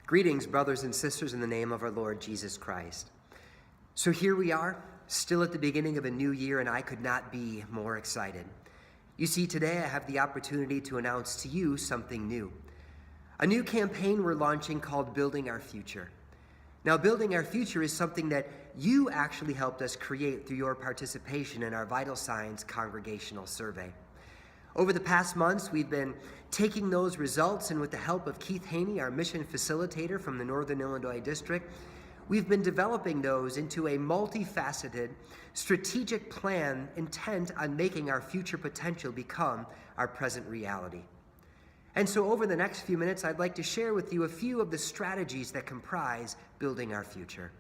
Greetings, brothers and sisters, in the name of our Lord Jesus Christ. So here we are, still at the beginning of a new year, and I could not be more excited. You see, today I have the opportunity to announce to you something new. A new campaign we're launching called Building Our Future. Now, Building Our Future is something that you actually helped us create through your participation in our Vital Signs Congregational Survey. Over the past months, we've been taking those results, and with the help of Keith Haney, our mission facilitator from the Northern Illinois District, we've been developing those into a multifaceted, strategic plan intent on making our future potential become our present reality. And so over the next few minutes, I'd like to share with you a few of the strategies that comprise Building Our Future.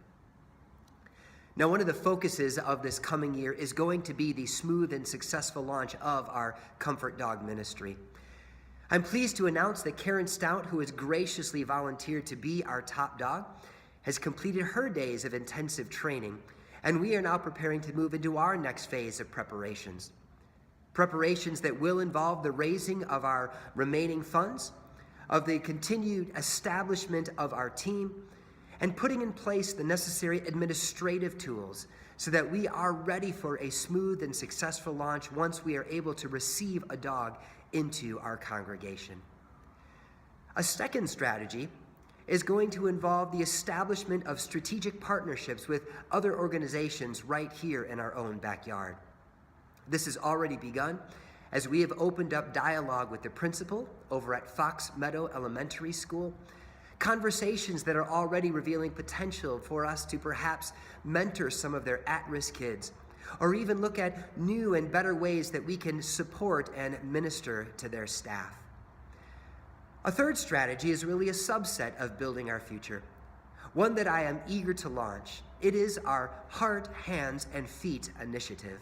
Now, one of the focuses of this coming year is going to be the smooth and successful launch of our Comfort Dog Ministry. I'm pleased to announce that Karen Stout, who has graciously volunteered to be our top dog, has completed her days of intensive training, and we are now preparing to move into our next phase of preparations. Preparations that will involve the raising of our remaining funds, of the continued establishment of our team, and putting in place the necessary administrative tools so that we are ready for a smooth and successful launch once we are able to receive a dog into our congregation. A second strategy is going to involve the establishment of strategic partnerships with other organizations right here in our own backyard. This has already begun as we have opened up dialogue with the principal over at Fox Meadow Elementary School, conversations that are already revealing potential for us to perhaps mentor some of their at-risk kids, or even look at new and better ways that we can support and minister to their staff. A third strategy is really a subset of Building Our Future, one that I am eager to launch. It is our Heart, Hands, and Feet initiative.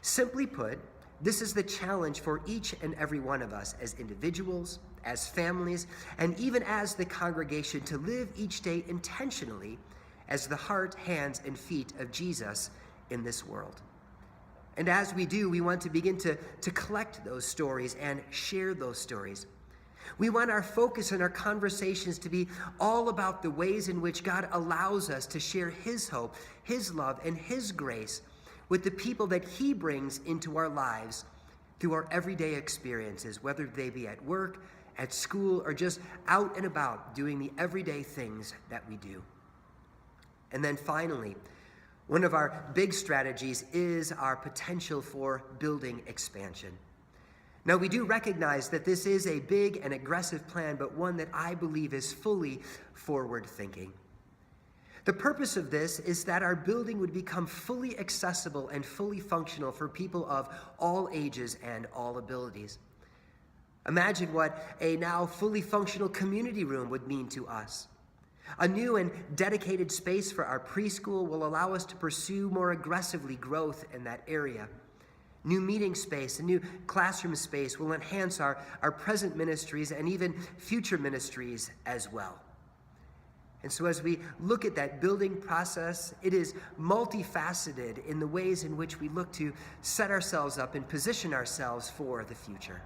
Simply put, this is the challenge for each and every one of us as individuals, as families, and even as the congregation to live each day intentionally as the heart, hands, and feet of Jesus in this world. And as we do, we want to begin to collect those stories and share those stories. We want our focus and our conversations to be all about the ways in which God allows us to share His hope, His love, and His grace with the people that He brings into our lives through our everyday experiences, whether they be at work, at school, or just out and about doing the everyday things that we do. And then finally, one of our big strategies is our potential for building expansion. Now, we do recognize that this is a big and aggressive plan, but one that I believe is fully forward-thinking. The purpose of this is that our building would become fully accessible and fully functional for people of all ages and all abilities. Imagine what a now fully functional community room would mean to us. A new and dedicated space for our preschool will allow us to pursue more aggressively growth in that area. New meeting space and new classroom space will enhance our present ministries and even future ministries as well. And so as we look at that building process, it is multifaceted in the ways in which we look to set ourselves up and position ourselves for the future.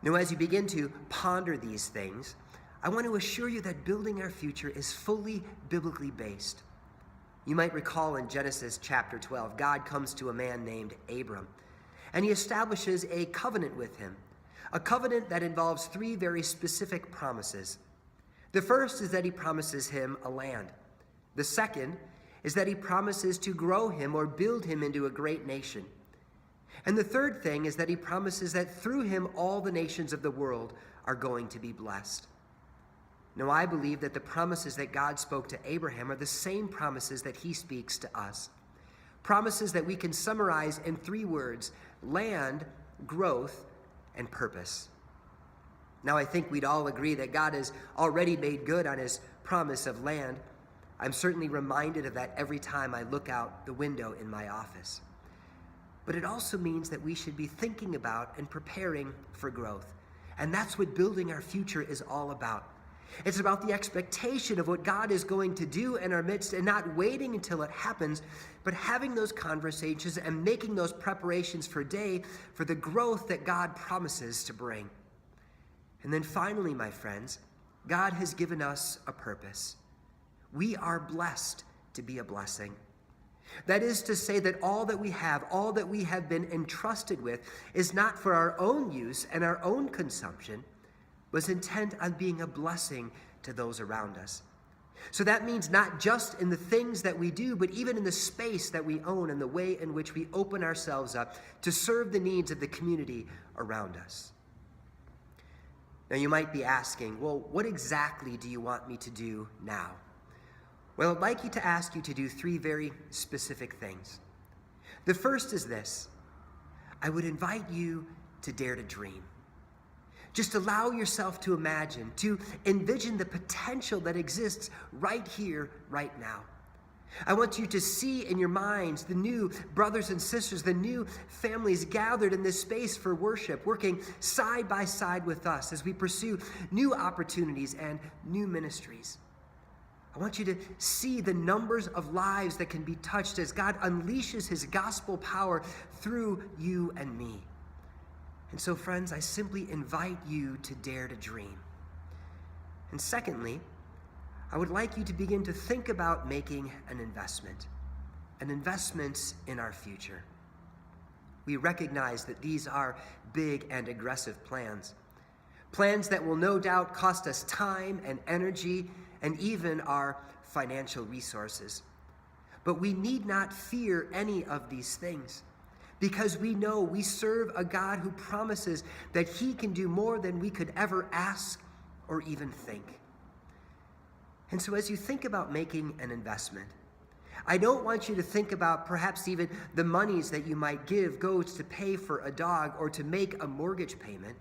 Now, as you begin to ponder these things, I want to assure you that Building Our Future is fully biblically based. You might recall in Genesis chapter 12, God comes to a man named Abram, and He establishes a covenant with him, a covenant that involves three very specific promises. The first is that He promises him a land. The second is that He promises to grow him or build him into a great nation. And the third thing is that He promises that through him all the nations of the world are going to be blessed. Now, I believe that the promises that God spoke to Abraham are the same promises that He speaks to us. Promises that we can summarize in three words: land, growth, and purpose. Now, I think we'd all agree that God has already made good on His promise of land. I'm certainly reminded of that every time I look out the window in my office. But it also means that we should be thinking about and preparing for growth. And that's what Building Our Future is all about. It's about the expectation of what God is going to do in our midst and not waiting until it happens, but having those conversations and making those preparations for the growth that God promises to bring. And then finally, my friends, God has given us a purpose. We are blessed to be a blessing. That is to say that all that we have been entrusted with, is not for our own use and our own consumption, but is intent on being a blessing to those around us. So that means not just in the things that we do, but even in the space that we own and the way in which we open ourselves up to serve the needs of the community around us. Now you might be asking, well, what exactly do you want me to do now? Well, I'd like to ask you to do three very specific things. The first is this: I would invite you to dare to dream. Just allow yourself to imagine, to envision the potential that exists right here, right now. I want you to see in your minds the new brothers and sisters, the new families gathered in this space for worship, working side by side with us as we pursue new opportunities and new ministries. I want you to see the numbers of lives that can be touched as God unleashes his gospel power through you and me. And so, friends, I simply invite you to dare to dream. And secondly, I would like you to begin to think about making an investment in our future. We recognize that these are big and aggressive plans that will no doubt cost us time and energy and even our financial resources. But we need not fear any of these things, because we know we serve a God who promises that he can do more than we could ever ask or even think. And so as you think about making an investment, I don't want you to think about perhaps even the monies that you might goes to pay for a dog or to make a mortgage payment,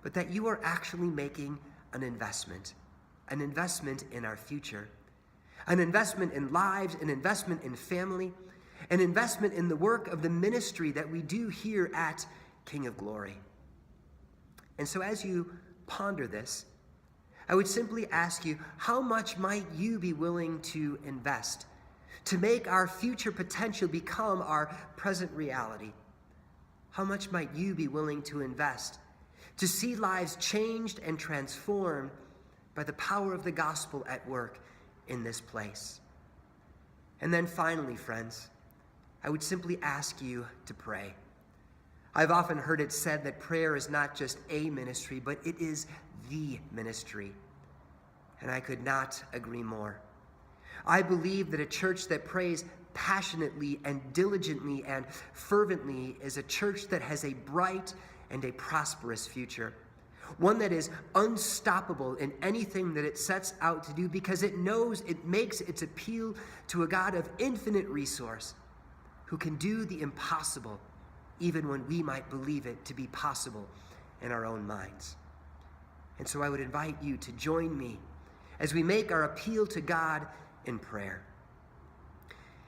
but that you are actually making an investment in our future, an investment in lives, an investment in family, an investment in the work of the ministry that we do here at King of Glory. And so as you ponder this, I would simply ask you, how much might you be willing to invest to make our future potential become our present reality? How much might you be willing to invest to see lives changed and transformed by the power of the gospel at work in this place? And then finally, friends, I would simply ask you to pray. I've often heard it said that prayer is not just a ministry, but it is the ministry. And I could not agree more. I believe that a church that prays passionately and diligently and fervently is a church that has a bright and a prosperous future. One that is unstoppable in anything that it sets out to do, because it knows it makes its appeal to a God of infinite resource who can do the impossible even when we might believe it to be possible in our own minds. And so I would invite you to join me as we make our appeal to God in prayer.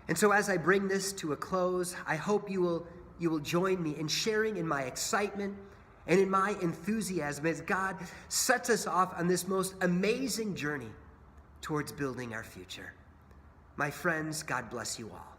And so as I bring this to a close, I hope you will join me in sharing in my excitement and in my enthusiasm as God sets us off on this most amazing journey towards building our future. My friends, God bless you all.